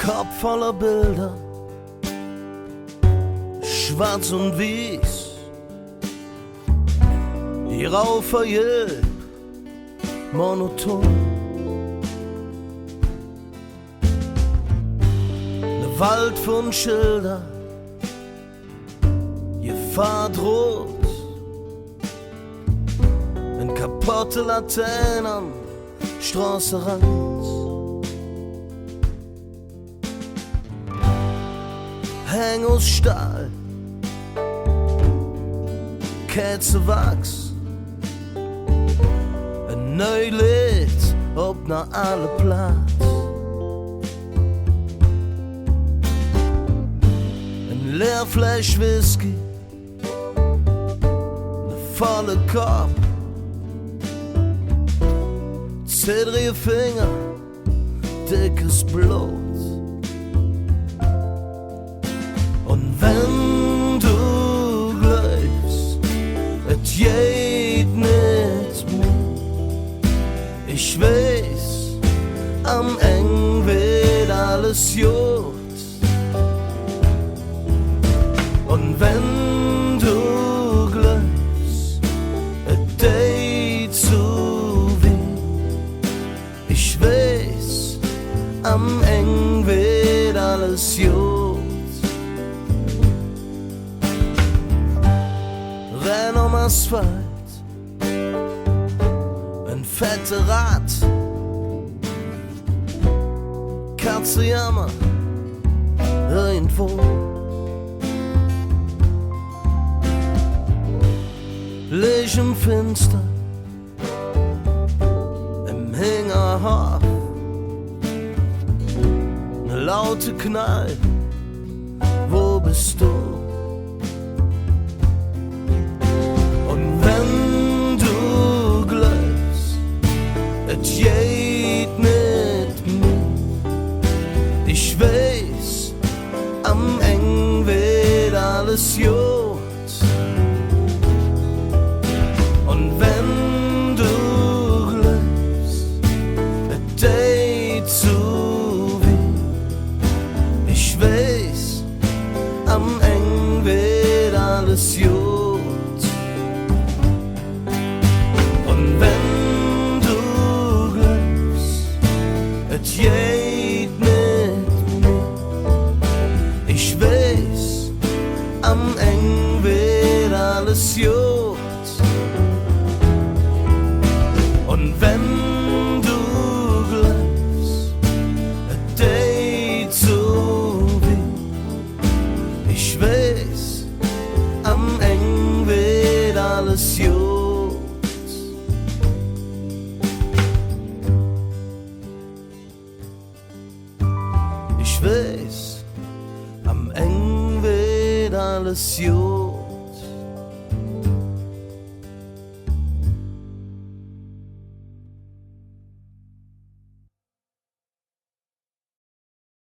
Kopf voller Bilder, schwarz und weiß, hierauf verjährt, monoton. Ne Wald von Schilder, Gefahr droht, ein kaputte Laternen, Straßenrand. Häng aus Stahl, Kätzewachs, ein Neulied ob na alle Platz. Ein Leerfläsch Whisky, ne volle Kopf, zittrige Finger, dickes Blut. Und wenn du glaubst, es geht nicht mehr, ich weiß, am Ende wird alles gut. Und wenn du glaubst, es geht zu weh, ich weiß, am Ende wird alles gut. Renn am Asphalt, ein fetter Rad, Katze jammer irgendwo. Licht im Finster, im Hinterhof, ne laute Knall, wo bist du? Es geht mit mir, ich weiß, am Ende wird alles gut. Und wenn du glaubst, es geht zu weh, ich weiß, am Ende wird alles gut. Es geht mit mir, ich weiß, am Ende wird alles gut. Und wenn du glaubst, es geht zu weh, ich weiß, am Ende wird alles gut. Ich weiß, am Ende wird alles gut.